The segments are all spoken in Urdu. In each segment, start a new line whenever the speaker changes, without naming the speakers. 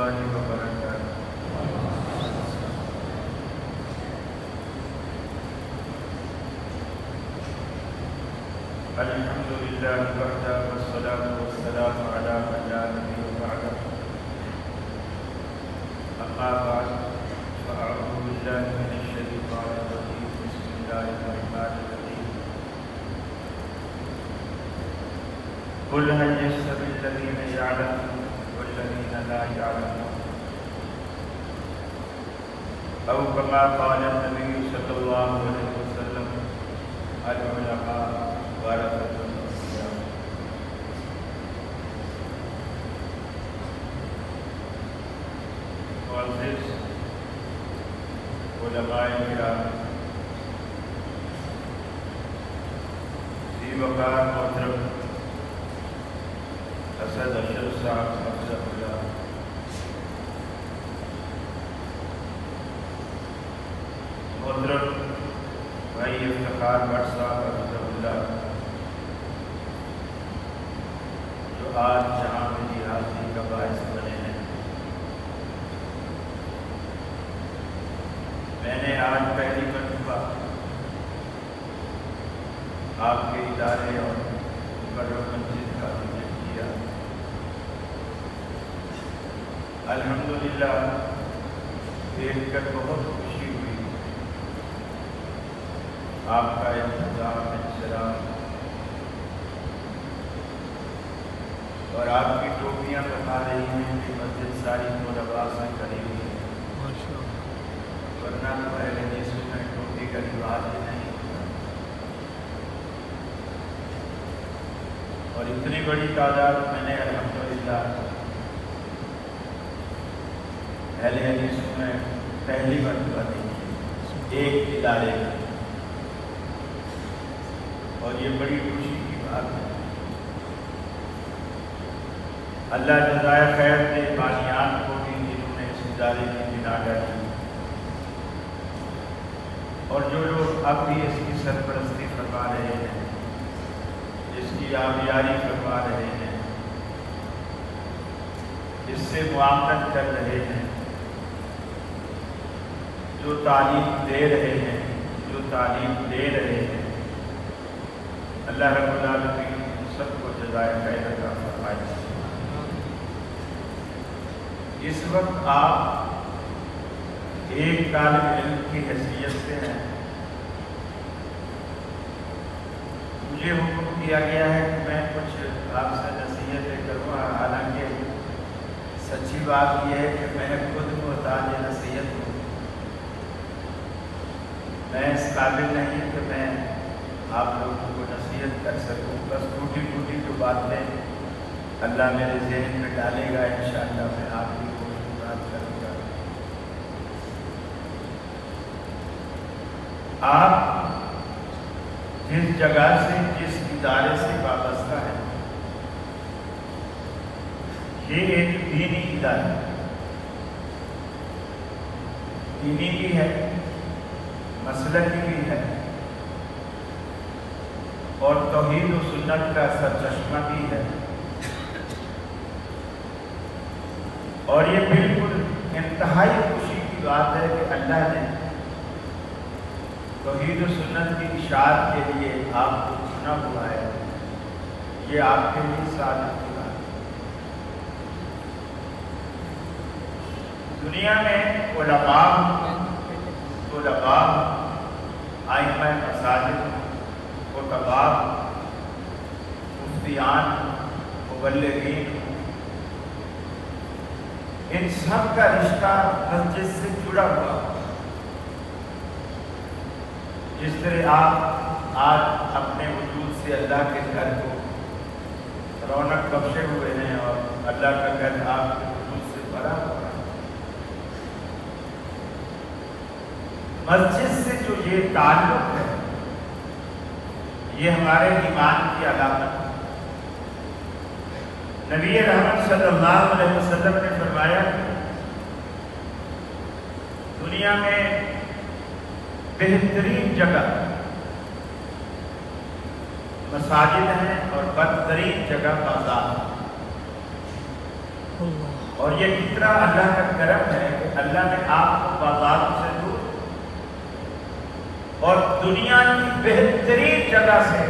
الله وبركاته. الحمد لله وحده والصلاة والسلام على من لا نبي بعده. أما بعد فأعوذ بالله من الشيطان الرجيم. بسم الله الرحمن الرحيم. قل هل يستوي الذين يعلمون والذين لا يعلمون أو كما قال النبي صلى الله عليه وسلم العلماء ورثة الأنبياء. معزز علماء کرام، ذی وقار محترم اسد اشرف صاحب حفظہ اللہ، محترم بھائی افتخار بٹ صاحب حفظہ اللہ، جو آج جہاں میری حاضری کا باعث بنے ہیں. میں نے آج پہلی مرتبہ آپ کے ادارے اور مقرر مسجد کا وزٹ کیا. الحمدللہ دیکھ کر بہت خوشی ہوئی. آپ کا انتظام، احترام اور آپ کی ٹوپیاں بتا رہی ہیں کہ مسجد ساری طلباء سے کری ہوئی ہے، ورنہ تو اہل حدیث میں ٹوپی کا رواج ہی نہیں. اور اتنی بڑی تعداد میں نے الحمدللہ اہل حدیث میں پہلی مرتبہ دیکھی ایک ادارے میں، اور یہ بڑی خوشی کی بات ہے. اللہ جزائے خیر دے بانیان کو بھی جنہوں نے اس ادارے کی بنا ڈالی، اور جو لوگ اب بھی اس کی سرپرستی فرما رہے ہیں، اس کی آبیاری فرما رہے ہیں، اس سے معاملت کر رہے ہیں، جو تعلیم دے رہے ہیں، جو تعلیم دے رہے ہیں، اللہ رب العالمین سب کو جزائے خیر عطا فرمائے. اس وقت آپ ایک طالب علم کی حیثیت سے ہیں. مجھے حکم کیا گیا ہے کہ میں کچھ آپ سے نصیحتیں کروں، حالانکہ سچی بات یہ ہے کہ میں خود محتاج نصیحت ہوں. میں اس قابل نہیں کہ میں آپ لوگوں کو نصیحت کر سکوں. بس ٹوٹی ٹوٹی جو باتیں اللہ میرے ذہن میں ڈالے گا انشاءاللہ میں آپ کی بات کروں گا. آپ جس جگہ سے، جس ادارے سے وابستہ ہے، یہ ایک دینی ادارہ ہے. دینی بھی ہے، مسلکی بھی ہے، اور توحید و سنت کا سرچشمہ بھی ہے. اور یہ بالکل انتہائی خوشی کی بات ہے کہ اللہ نے توحید و سنت کی اشاعت کے لیے آپ کو چنا ہوا ہے. یہ آپ کے لیے سعادت کی بات ہے. دنیا میں علماء، ائمہ مساجد، خطباء، مفتیان، مبلغین، ان سب کا رشتہ مسجد سے جڑا ہوا. جس طرح آپ آج اپنے وجود سے اللہ کے گھر کو رونق بخشے ہوئے ہیں اور اللہ کا گھر آپ کے وجود سے بھرا ہوا ہے. مسجد سے جو یہ تعلق ہے، یہ ہمارے ایمان کی علامت ہے. نبی رحمت صلی اللہ علیہ وسلم نے فرمایا کہ دنیا میں بہترین جگہ مساجد ہیں اور بدترین جگہ بازار ہے. اور یہ کتنا اللہ کا کرم ہے کہ اللہ نے آپ کو بازاروں سے دور اور دنیا کی بہترین جگہ سے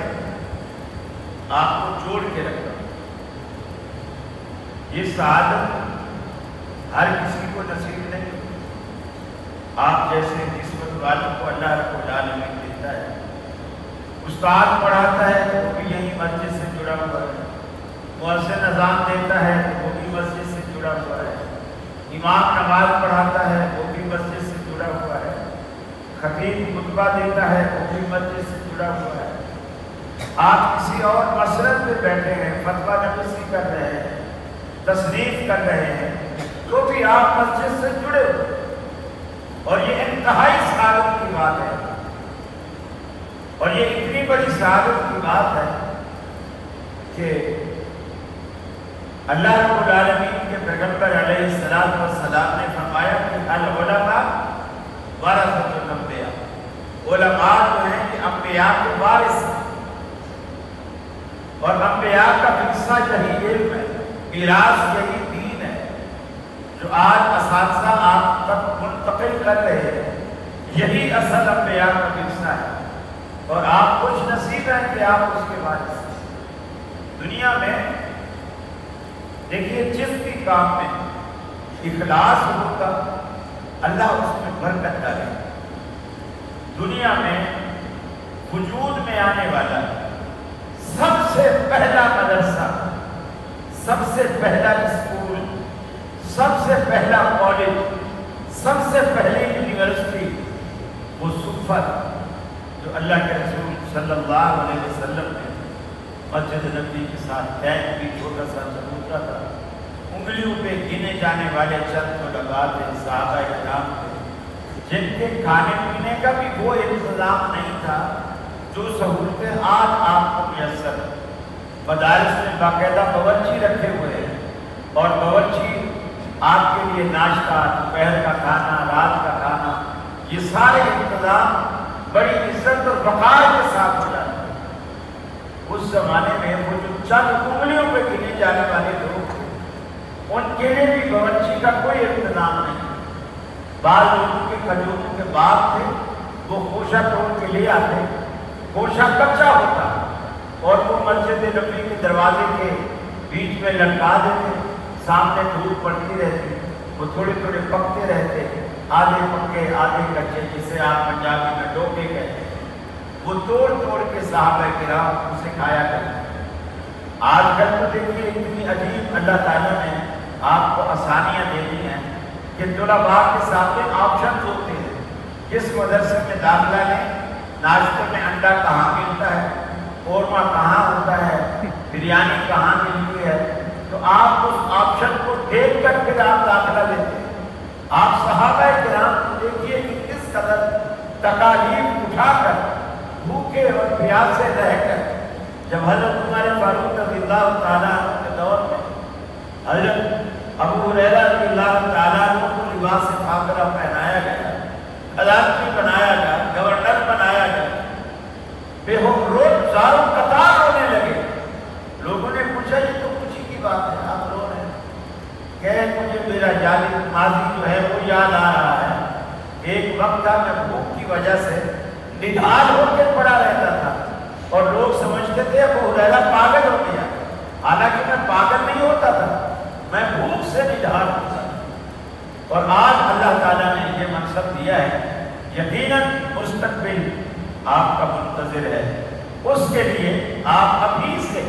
آپ کو جوڑ کے رکھا۔ یہ سعادت ہر کسی کو نصیب نہیں۔ آپ جیسے قسمت والوں کو اللہ رب العالمین دیتا ہے۔ استاد پڑھاتا ہے تو وہ بھی یہی مسجد سے جڑا ہوا ہے، مؤذن اذان دیتا ہے تو وہ بھی مسجد سے جڑا ہوا ہے، امام نماز پڑھاتا ہے وہ بھی مسجد سے جڑا ہوا ہے، خطیب خطبہ دیتا ہے وہ بھی مسجد سے جڑا ہوا ہے۔ آپ کسی اور مسجد پہ بیٹھے ہیں، فتویٰ نویسی کر رہے ہیں، تصریف کر رہے ہیں، تو بھی آپ مسجد سے جڑے ہوئے، اور یہ انتہائی سعادت کی بات ہے۔ اور یہ اتنی بڑی سعادت کی بات ہے کہ اللہ رب العالمین کے پیغمبر علیہ السلام نے فرمایا کہ العلماء ورثۃ الانبیاء، علماء جو ہیں یہ انبیاء کے وارث ہیں، اور انبیاء کا ورثہ یہی علم ہے، میراث یہی دین ہے جو آج اساتذہ آپ تک منتقل کر رہے ہیں۔ یہی اصل انبیاء کا ورثہ ہے، اور آپ خوش نصیب ہیں کہ آپ اس کے وارث ہیں۔ دنیا میں دیکھیے جس بھی کام میں اخلاص ہوگا اللہ اس میں برکت ڈالے۔ دنیا میں وجود میں آنے والا سب سے پہلا مدرسہ، سب سے پہلا اسکول، سب سے پہلا کالج، سب سے پہلی یونیورسٹی وہ صفت جو اللہ کے رسول صلی اللہ علیہ وسلم نے مسجد نبی کے ساتھ ٹینک بھی چھوٹا سا چبوترا تھا، انگلیوں پہ گنے جانے والے چند طلباء تھے، صحابہ کرام تھے، جن کے کھانے پینے کا بھی وہ انتظام نہیں تھا جو سہولتیں آج آپ کو میسر۔ مدارس میں باقاعدہ باورچی رکھے ہوئے ہیں، اور باورچی آپ کے لیے ناشتہ، دوپہر کا کھانا، رات کا کھانا، یہ سارے انتظام بڑی عزت اور وقار کے ساتھ ہو جاتے ہیں۔ اس زمانے میں وہ جو چند انگلیوں پہ گنے جانے والے لوگ تھے، ان کے لیے بھی باورچی کا کوئی انتظام نہیں۔ بعض لوگوں کے کھجوروں کے باغ تھے، وہ خوشہ توڑ کے لے آتے، خوشہ کچا ہوتا اور وہ مسجد نبی کے دروازے کے بیچ میں لٹکا دیتے، سامنے دھوپ پڑتی رہتی، وہ تھوڑے تھوڑے پکتے رہتے، آدھے پکے آدھے کچے، جسے آپ پنجابی میں ڈوکے کہتے ہیں، وہ توڑ توڑ کے صحابہ کرام اسے کھایا کرتے۔ آج کل تو دیکھیے اتنی عجیب اللہ تعالیٰ نے آپ کو آسانیاں دے دی ہیں کہ طلباء کے سامنے آپشنز ہوتے ہیں، کس مدرسے میں داخلہ لیں، ناشتے میں انڈا کہاں ملتا ہے، قورمہ کہاں ہوتا ہے، بریانی کہاں ملتی ہے، تو آپ اس آپشن کو دیکھ کر پھر آپ داخلہ لیتے ہیں۔ آپ صحابہ کرام کو دیکھیے کہ کس قدر تکالیف اٹھا کر، بھوکے اور پیاسے رہ کر، جب حضرت عمر فاروق رضی اللہ تعالیٰ عنہ کے دور میں حضرت ابو ہریرہ رضی اللہ تعالیٰ عنہ کو لباس فاخرہ پہنایا گیا، خزانچی بنایا گیا، گورنر بنایا گیا، بے روز زاروں قطار رونے لگے۔ لوگوں نے پوچھا یہ تو خوشی کی بات ہے، آپ رو رہے ہیں؟ کہ مجھے میرا جالی ماضی جو ہے وہ یاد آ رہا ہے، ایک وقت تھا میں بھوک کی وجہ سے نڈھال ہو کے پڑا رہتا تھا، اور لوگ سمجھتے تھے ابو ہریرہ پاگل ہو گیا، حالانکہ میں پاگل نہیں ہوتا تھا، میں بھوک سے نڈھال ہوتا تھا۔ اور آج اللہ تعالیٰ نے یہ منصب دیا ہے، یقیناً مستقبل آپ کا منتظر ہے، اس کے لیے آپ ابھی سے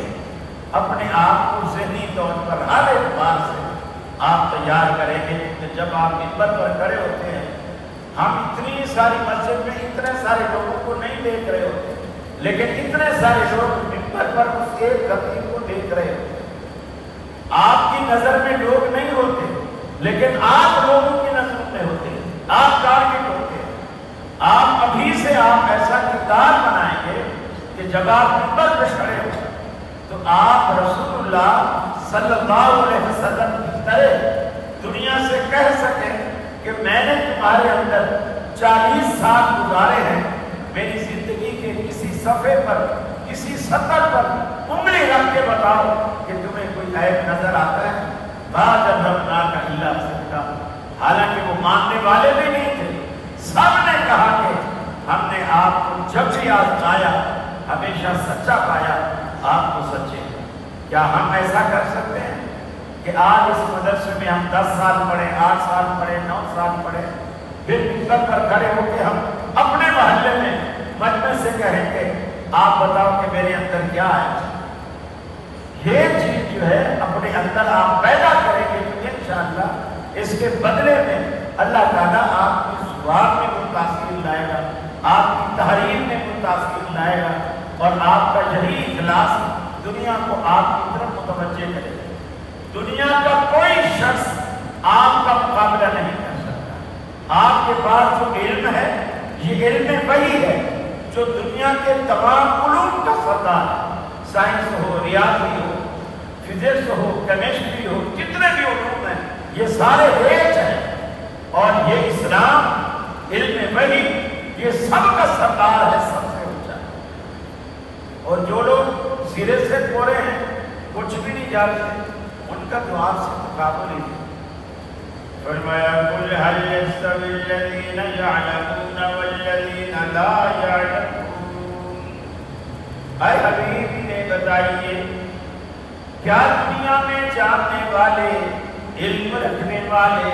اپنے آپ کو ذہنی طور پر ہر اعتبار سے آپ تیار کریں گے، کہ جب آپ منبر پر کھڑے ہوتے ہیں، ہم اتنی ساری مسجد میں اتنے سارے لوگوں کو نہیں دیکھ رہے ہوتے، لیکن اتنے سارے لوگ منبر پر اس ایک خطیب کو دیکھ رہے ہوتے۔ آپ کی نظر میں لوگ نہیں ہوتے، لیکن آپ لوگوں کی نظر میں ہوتے ہیں، آپ ٹارگٹ ہوتے ہیں۔ آپ ابھی سے آپ ایسا کردار بنائیں گے کہ جب آپ منبر پہ کھڑے ہو تو آپ رسول اللہ صلی اللہ علیہ وسلم کی طرح دنیا سے کہہ سکیں کہ میں نے تمہارے اندر 40 سال گزارے ہیں، میری زندگی کے کسی صفحے پر، کسی سطر پر انگلی رکھ کے بتاؤ کہ تمہیں کوئی عیب نظر آتا ہے؟ حالانکہ وہ ماننے والے بھی نہیں تھے. سب نے کہا کہ ہم نے آپ کو جب بھی آزمایا ہمیشہ سچا پایا، آپ کو سچے. کیا ہم ایسا کر سکتے ہیں کہ آج اس مدرسے میں ہم 10 سال پڑھے، 8 سال پڑھے، 9 سال پڑھے، پھر ممبر پر کھڑے ہو کے ہم اپنے محلے میں مجمع سے کہیں گے آپ بتاؤ کہ میرے اندر کیا ہے؟ یہ چیز جو ہے اپنے اندر آپ پیدا کریں گے تو انشاءاللہ اس کے بدلے میں اللہ تعالیٰ آپ کی ثواب میں وہ تاثیر لائے گا، آپ کی تحریر میں وہ تاثیر لائے گا، اور آپ کا یہی اخلاص دنیا کو آپ کی طرف متوجہ کرے گا. دنیا کا کوئی شخص آپ کا مقابلہ نہیں کر سکتا. آپ کے پاس جو علم ہے یہ علم وہی ہے جو دنیا کے تمام علوم کا سردار ہے. سائنس ہو، ریاضی ہو، فزکس ہو، کیمسٹری ہو، جتنے بھی علوم ہیں یہ سارے ایک ہیں. اور یہ اسلام علم وہی یہ سب کا سردار ہے، سب سے اونچا ہے. اور جو لوگ سرے سے پورے ہیں کچھ بھی نہیں جانتے ان کا تو آپ سے مقابلہ ہی نہیں. فرمایا قل هل يستوي الذين يعلمون والذين لا يعلمون. اے حبیب نے بتائیے کیا دنیا میں جاننے والے، علم رکھنے والے،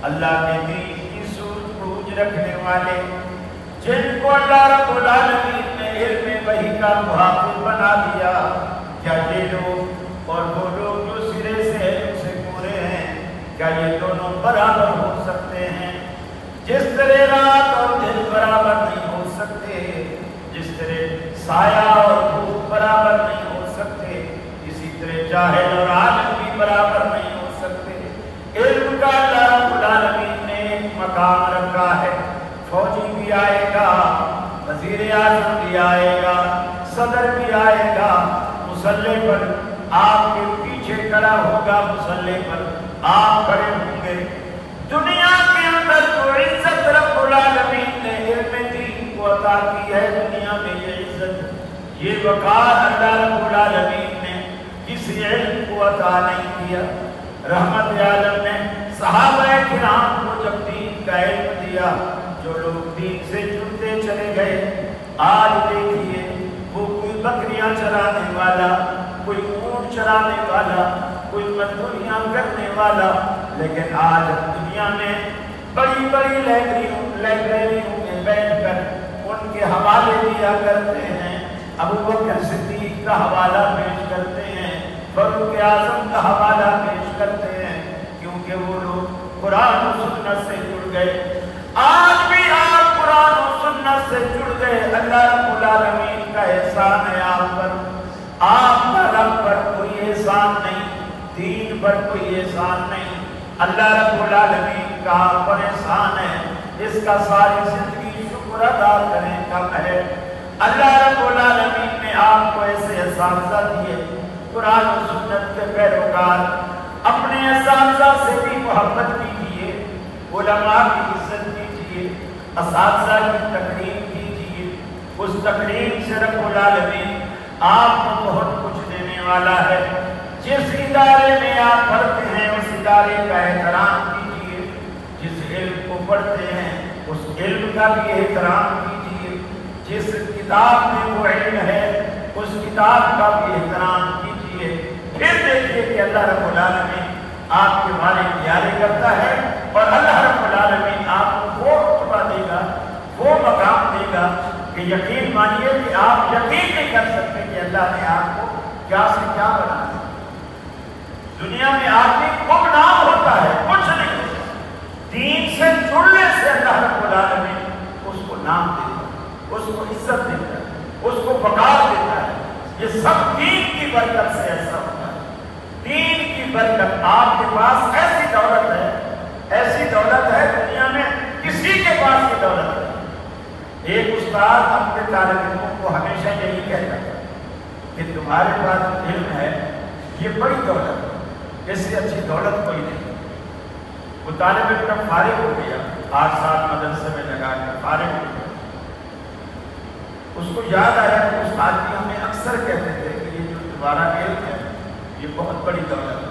اللہ کے دین کی سوجھ بوجھ رکھنے والے، جن کو اللہ رب العالمین نے علم وحی کا محافظ بنا دیا، کیا یہ لوگ اور وہ لوگ جو سرے سے علم سے پورے ہیں کیا یہ دونوں برابر ہو سکتے ہیں؟ جس طرح رات اور دن برابر نہیں ہو سکتے، جس طرح سایہ اور دھوپ برابر نہیں ہو سکتے، اسی طرح جاہل اور عالم بھی برابر نہیں ہو سکتے. علم کا اللہ رب العالمین نے ایک مقام رکھا ہے. فوجی بھی آئے گا، وزیر اعظم بھی آئے گا، صدر بھی آئے گا، مصلی پر آپ کے پیچھے کھڑا ہوگا، مصلی پر آپ کھڑے ہوں گے. دنیا کے اندر جو عزت رب العالمین نے علم دین کو عطا کی ہے، دنیا میں یہ عزت، یہ وقار اللہ رب العالمین نے کسی علم کو عطا نہیں کیا. رحمت عالم نے صحابہ کرام کو جب دین کا علم دیا، جو لوگ دین سے جڑتے چلے گئے، آج دیکھیے وہ کوئی بکریاں چرانے والا، کوئی اونٹ چرانے والا، کوئی مزدوریاں کرنے والا، لیکن آج دنیا میں بڑی بڑی لائبریریوں میں بیٹھ کر ان کے حوالے دیا کرتے ہیں. ابو بکر صدیق کا حوالہ پیش کرتے ہیں، فاروق اعظم کا حوالہ پیش کرتے ہیں، کیونکہ وہ لوگ قرآن و سنت سے جڑ گئے. آج بھی آپ قرآن و سنت سے جڑ گئے، اللہ رب العالمین کا احسان ہے آپ پر. آپ کا رب پر کوئی احسان نہیں، دین پر کوئی احسان نہیں، اللہ رب العالمین کا آپ پر احسان ہے. اس کا ساری زندگی شکر ادا کریں کم ہے. اللہ رب العالمین نے آپ کو ایسے اساتذہ دیے، قرآن و سنت کے پیروکار. اپنے اساتذہ سے بھی محبت کیجیے، علماء کی عزت کیجیے، اساتذہ کی تکریم کیجیے. اس تکریم سے رب العالمین آپ کو بہت کچھ دینے والا ہے. جس ادارے میں آپ پڑھتے ہیں اس ادارے کا احترام کیجیے، جس علم کو پڑھتے ہیں اس علم کا بھی احترام کیجیے، جس کتاب میں وہ علم ہے اس کتاب کا بھی احترام کیجیے. پھر دیکھیے کہ اللہ رب العالمین آپ کے بارے پیارے کرتا ہے، اور اللہ رب العالمین آپ کو وہ رتبہ دے گا، وہ مقام دے گا کہ یقین مانیے کہ آپ یقین نہیں کر سکتے کہ اللہ نے آپ کو کیا سے کیا بنا دیا. دنیا میں آدمی گمنام ہوتا ہے، کچھ نہیں ہوتا. دین سے جڑنے سے اللہ رب العالمین اس کو نام دیتا ہے، اس کو عزت دیتا ہے، اس کو وقار دیتا ہے. یہ سب دین کی برکت سے ایسا ہوتا ہے. دین کی برکت. آپ کے پاس ایسی دولت ہے، ایسی دولت ہے دنیا میں کسی کے پاس یہ دولت ہے. ایک استاد اپنے طالب علموں کو ہمیشہ یہی کہتا ہے کہ تمہارے پاس علم ہے یہ بڑی دولت ہے، اس سے اچھی دولت کوئی نہیں. وہ طالب علم کا فارغ ہو گیا، 8 سال مدرسے میں لگا کر فارغ ہو گیا. اس کو یاد آیا کہ استاد بھی ہمیں اکثر کہتے تھے کہ یہ جو تمہارا علم ہے یہ بہت بڑی دولت ہے.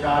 4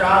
4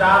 4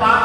5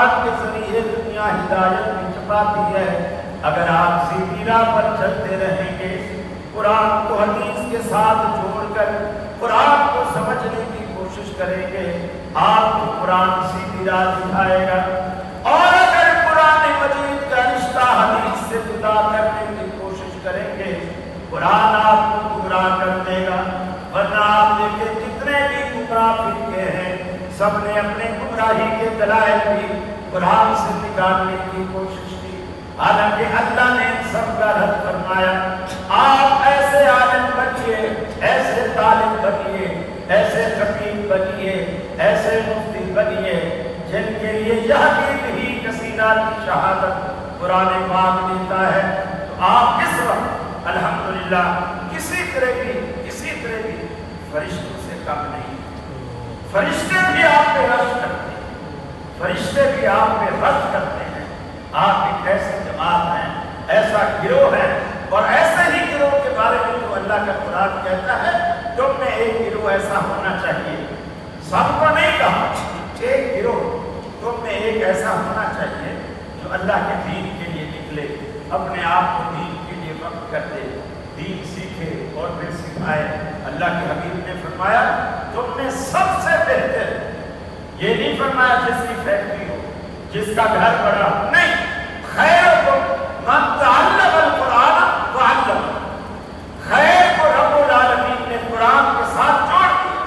قرآن کے ذریعے دنیا ہدایت میں پاتی ہے۔ اگر آپ سیدھی راہ پر چلتے رہیں گے، قرآن کو حدیث کے ساتھ جوڑ کر قرآن کو سمجھنے کی کوشش کریں گے، آپ کو قرآن سیدھی راہ دکھائے گا۔ اور اگر قرآن مجید کا رشتہ حدیث سے جدا کرنے کی کوشش کریں گے، قرآن آپ کو گمراہ کر دے گا۔ ورنہ آپ دیکھیں جتنے بھی گمراہ فرقے ہیں، سب نے اپنے گمراہی کے دلائل بھی قرآن سے نکالنے کی کوشش کی، حالانکہ اللہ نے سب کا رد فرمایا۔ آپ ایسے عالم بنیے، ایسے طالب بنیے، ایسے خطیب بنیے، ایسے مفتی بنیے جن کے لیے یہ حقیق ہی کثیرہ کی شہادت قرآن پاک دیتا ہے۔ تو آپ اس وقت الحمدللہ کسی طرح بھی فرشتوں سے کم نہیں۔ فرشتے بھی آپ پہ رشک کرتے ہیں، فرشتے بھی آپ پہ رشک کرتے ہیں۔ آپ ایک ایسے جماعت ہیں، ایسا گروہ ہے، اور ایسے ہی گروہ کے بارے میں جو اللہ کا قرآن کہتا ہے تم میں ایک گروہ ایسا ہونا چاہیے۔ سب کو نہیں کہا، ایک گروہ تم میں ایک ایسا ہونا چاہیے جو اللہ کے دین کے لیے نکلے، اپنے آپ کو دین کے لیے وقف کر دے، دین سیکھے اور پھر سکھائے۔ اللہ کے حبیب نے فرمایا تم میں سب سے بہتر، یہ نہیں فرمایا جس کی فیکٹری ہو، جس کا گھر بڑا ہو، نہیں، خیرکم من تعلم القرآن وعلم۔ خیر کو رب العالمین نے قرآن کے ساتھ جوڑ دیا۔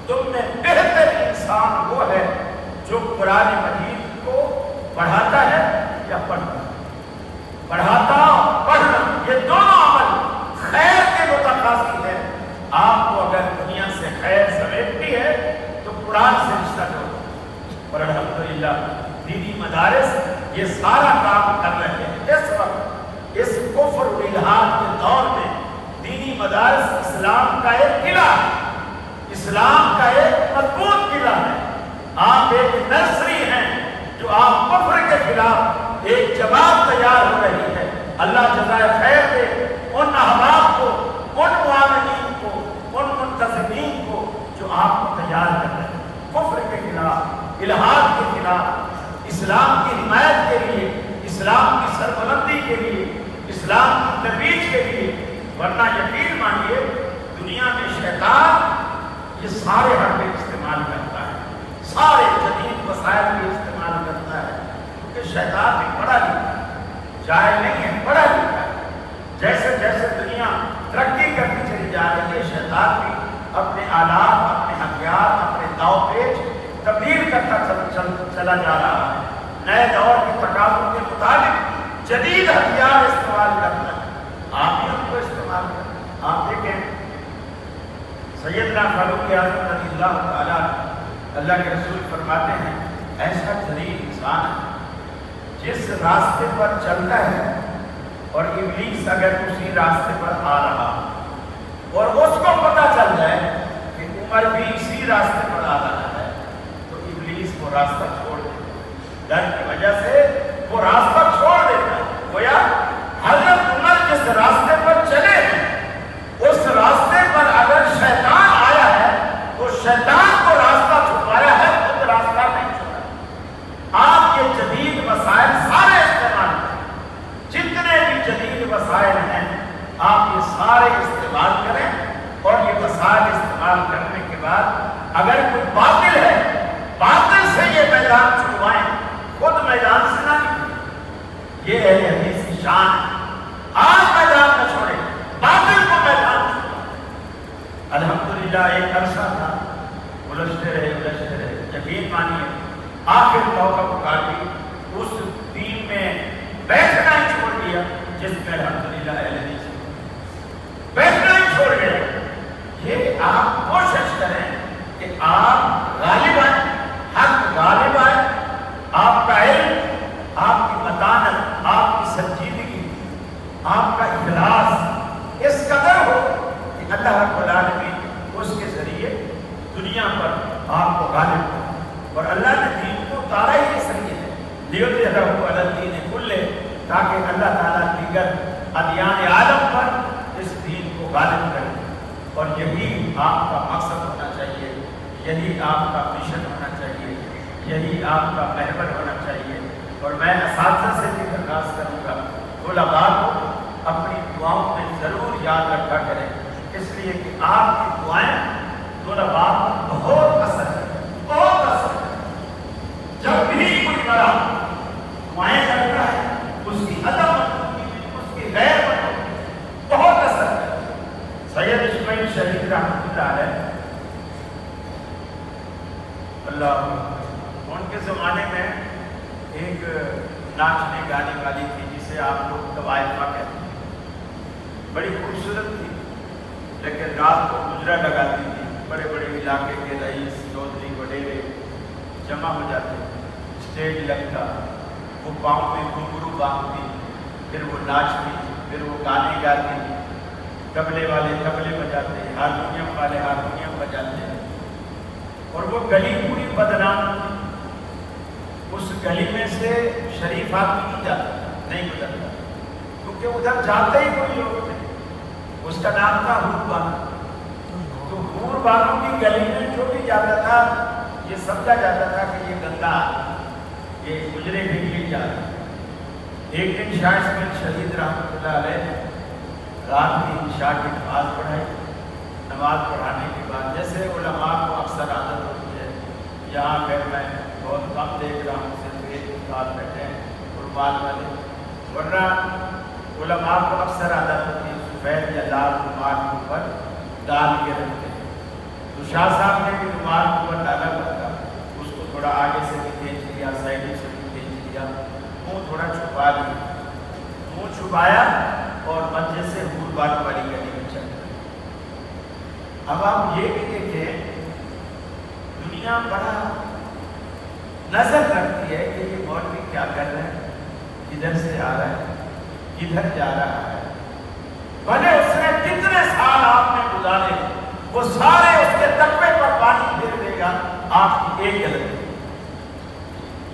تم میں بہتر انسان وہ ہے جو قرآن مجید کو پڑھاتا ہے یا پڑھتا ہے۔ پڑھاتا پڑھنا یہ دونوں عمل خیر کے متقاضی ہے۔ آپ کو اگر دنیا سے خیر سمیٹنی ہے تو قرآن سے رشتہ کرو۔ اور الحمدللہ دینی مدارس یہ سارا کام کر رہے ہیں۔ اس وقت اس کفر و الحاد کے دور میں دینی مدارس اسلام کا ایک قلعہ ہے، اسلام کا ایک مضبوط قلعہ ہے۔ آپ ایک نرسری ہیں جو آپ کفر کے خلاف ایک جماعت تیار ہو رہی ہے۔ اللہ جزائے خیر دے ان احباب کو، ان معاملین کو، ان منتظمین کو جو آپ کو تیار کر رہے ہیں کفر کے خلاف، الحاد کے خلاف، اسلام کی حمایت کے لیے، اسلام کی سربلندی کے لیے، اسلام کی ترویج کے لیے۔ ورنہ یقین مانیے دنیا میں شیطان یہ سارے حربے استعمال کرتا ہے، سارے جدید وسائل بھی استعمال کرتا ہے، کیونکہ شیطان بھی پڑھا لکھا ہے، جاہل نہیں ہے، پڑھا لکھا ہے۔ جیسے جیسے دنیا ترقی کرتی چلی جا رہی ہے، شیطان بھی اپنے آلات، اپنے ہتھیار، اپنے داؤ پیچ تبدیل کرتا چلا جا رہا ہے۔ نئے دور کے تقاضوں کے مطابق جدید ہتھیار استعمال کرتا ہے، آپ ہی ان کو استعمال کریں۔ آپ دیکھیں سیدنا فاروق اعظم رضی اللہ تعالیٰ اللہ کے رسول فرماتے ہیں ایسا ذلیل انسان ہے جس راستے پر چلتا ہے اور ابلیس اگر اسی راستے پر آ رہا اور اس کو پتہ چل جائے کہ عمر بھی اسی راستے پر آ رہا ہے تو ابلیس وہ راستہ چھوڑ دیتا ہے، ڈر کی وجہ سے وہ راستہ چھوڑ دیتا ہے۔ گویا حضرت عمر جس راستے پر چلے ہیں اس راستے پر اگر شیطان آیا ہے تو شیطان کو راستہ چھپایا ہے، خود راستہ نہیں چھوڑا۔ آپ یہ جدید وسائل سارے استعمال کریں، جتنے بھی جدید وسائل ہیں آپ یہ سارے استعمال کریں، اور یہ وسائل استعمال کرنے کے بعد اگر کوئی باطل ہے باطل سے یہ میدان چھڑوائیں، خود میدان سے نہ نکلیں۔ یہ اہل حدیث کی شان ہے، آپ میدان نہ چھوڑیں، باطل کو میدان چھوڑیں۔ الحمدللہ ایک عرصہ تھا، الجھتے رہے، یقین مانیے آخر توبہ پکاری اس دین میں بیٹھنا ہی چھوڑ دیا جس میں الحمدللہ اہل حدیث بیٹھنا ہی چھوڑ گئے۔ یہ آپ کوشش کریں کہ آپ غالب آئیں، حق غالب آئیں، آپ کا علم، آپ کی متانت، آپ کی سنجیدگی، آپ کا اخلاص اس قدر ہو کہ اللہ رب العالمین اس کے ذریعے دنیا پر آپ کو غالب ہو۔ اور اللہ نے دین کو اتارا ہی اس لیے ہے لیظہرہ علی الدین کلہ، تاکہ اللہ تعالیٰ دیگر ادیان عالم پر اس دین کو غالب کرے۔ اور یہی آپ کا مقصد ہونا چاہیے، یہی آپ کا مشن ہونا چاہیے، یہی آپ کا محور ہونا چاہیے۔ اور میں اساتذہ سے بھی درخواست کروں گا طلباء کو اپنی دعاؤں میں ضرور یاد رکھا کریں، اس لیے کہ آپ کی دعائیں طلباء کو بہت اثر ہے، بہت اثر ہے۔ جب بھی کوئی بڑا دعائیں کرتا ہے اس کی عدم اس کی غیر بہت اثر ہے۔ سید اسماعیل شہید رحمۃ اللہ علیہ ان کے زمانے میں ایک ناچنے گانے والی تھی جسے آپ لوگ طوائفہ کہتے ہیں، بڑی خوبصورت تھی، لیکن رات کو گجرا لگاتی تھی۔ بڑے بڑے علاقے کے رئیس چودھری وڈیرے جمع ہو جاتے، اسٹیج لگتا، وہ پاؤں میں گھنگرو باندھتی، پھر وہ ناچتی، پھر وہ گانے گاتی، طبلے والے طبلے بجاتے، ہارمونیم والے ہارمونیم بجاتے، اور وہ گلی پوری بدنام تھی۔ اس گلی میں سے شریف آدمی نہیں جاتا، نہیں گزرتا، کیونکہ ادھر جاتے ہی کوئی لوگ تھے۔ اس کا نام تھا حور بانو۔ تو حور بانو کی گلی میں جو بھی جاتا تھا یہ سمجھا جاتا تھا کہ یہ گندا، یہ گزرے کے لیے جا رہا۔ ایک دن شاہ اسماعیل شہید رحمۃ اللہ علیہ رات کی عشاء کی نماز پڑھائی۔ نماز پڑھانے کے بعد جیسے علماء کو اکثر عادت ہوتی ہے، یہاں پھر میں بہت کم دیکھ رہا ہوں، صرف ایک ساتھ بیٹھے ہیں قربان والے، ورنہ علماء کو اکثر عادت ہوتی ہے سفید یا لال رومال کے اوپر ڈال کے رکھتے ہیں۔ تو شاہ صاحب نے بھی رومال کے اوپر ڈالا ہوا تھا، اس کو تھوڑا آگے سے بھی کھینچ لیا، سائڈ سے بھی کھینچ لیا، منہ تھوڑا چھپا لیا، منہ چھپایا اور مسجد سے حور بانو والی گلی میں چل گئے۔ اب آپ یہ بھی دیکھیں، دنیا بڑا نظر رکھتی ہے کہ یہ مولوی کیا کر رہے ہیں، کدھر سے آ رہا ہے، کدھر جا رہا ہے۔ بھلے اس نے کتنے سال آپ میں گزارے، وہ سارے اس کے تقوی پر پانی پھیر دے گا آپ کی ایک غلطی۔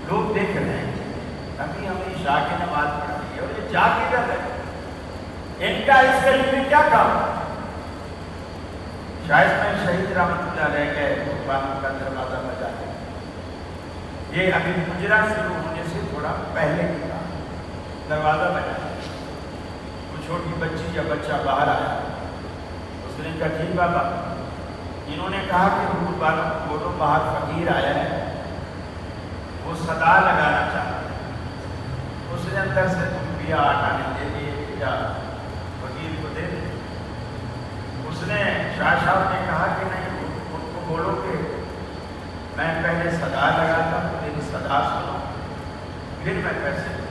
لوگ دیکھ رہے ہیں ابھی ہمیں عشاء کی نماز پڑھنی ہے اور یہ جا کدھر ہے، ان کا اس گلی میں کیا کام؟ شاہ اسماعیل شہید رحمۃ اللہ علیہ کے قربانوں کا دروازہ بجا ہے۔ یہ ابھی گجرا شروع ہونے سے تھوڑا پہلے کی بات، دروازہ بجا، وہ چھوٹی بچی یا بچہ باہر آیا، اس نے کہا جی بابا، انہوں نے کہا کہ حور بانو بولو باہر فقیر آیا ہے، وہ صدا لگانا چاہتا ہے۔ اس نے اندر سے تم پیا آٹانے دے دیے یا فقیر کو دے دے۔ اس نے شاہ صاحب نے کہا کہ نہیں، ان کو بولو کہ میں پہلے صدا لگاتا ہوں، میری صدا سنو، پھر میں پیسے دوں۔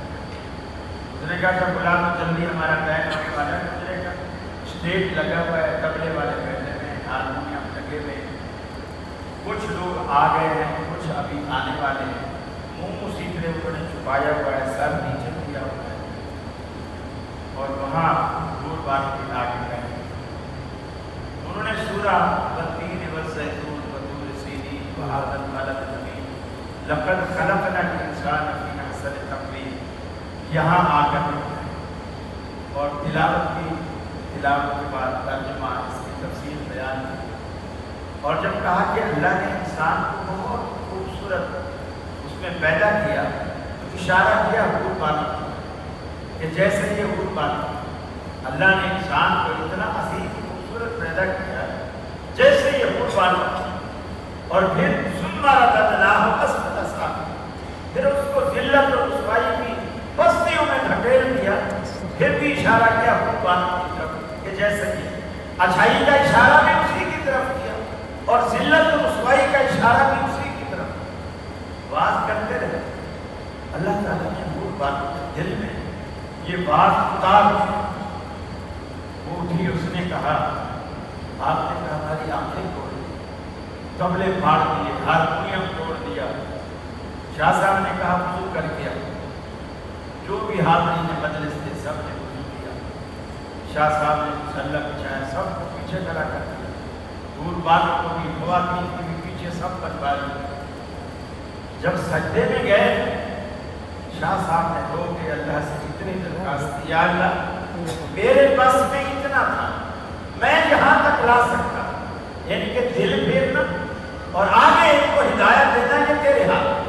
اس نے کہا کہ بلا تو جلدی، ہمارا ٹائم ہونے والا ہے، گزرے گا، اسٹیج لگا ہوا ہے، طبلے والے بیٹھے ہیں، ہارمونیم لگے ہوئے، کچھ لوگ آ گئے ہیں، کچھ ابھی آنے والے ہیں، منہ مسیطرے انہوں نے چھپایا ہوا ہے، سر نیچے کیا ہوا ہے، اور وہاں حور بانو کی آگے گئے۔ انہوں نے سورہ والتین والزیتون وطور سینین وہذا البلد الامین لقد خلقنا الانسان فی احسن تقویم یہاں آ کر اور تلاوت کے بعد ترجمہ، اس کی تفصیل بیان کی، اور جب کہا کہ اللہ نے انسان کو بہت خوبصورت اس میں پیدا کیا تو اشارہ کیا حور بانو کہ جیسے یہ حور بانو، اللہ نے انسان کو اتنا عظیم خوبصورت پیدا کیا جیسے یہ حور بانو، اور پھر ثم رددناہ اسفل سافلین، پھر اس کو ذلت اور رسوائی کی پستیوں میں دھکیل دیا، پھر بھی اشارہ کیا حور بانو کی طرف کہ جیسے کہ اچھائی کا اشارہ بھی اسی کی طرف کیا اور ذلت اور رسوائی کا اشارہ بھی اسی کی طرف۔ بات کرتے رہے، اللہ تعالیٰ نے حور بانو کے دل میں یہ بات اتار دی۔ وہ اٹھی، اس نے کہا آپ نے کہا ہماری آنکھیں توڑ دی، طبلے پھاڑ دیے، ہارمونیم توڑ دیا۔ شاہ صاحب نے کہا وضو کر کے آؤ، جو بھی حاضرین مجلس تھے سب نے وضو کیا، شاہ صاحب نے مصلی بچھایا، سب کو پیچھے کھڑا کر دیا، حور بانو کو بھی، خواتین کی بھی پیچھے سب بنوا لیا۔ جب سجدے میں گئے، شاہ صاحب نے رو کے اللہ سے اتنی درخواست کی، یا اللہ میرے بس میں اتنا تھا، میں یہاں تک لا سکتا، ان کے دل پھیرنا اور آگے ان کو ہدایت دینا یہ تیرے ہاتھ،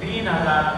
3000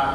8।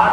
8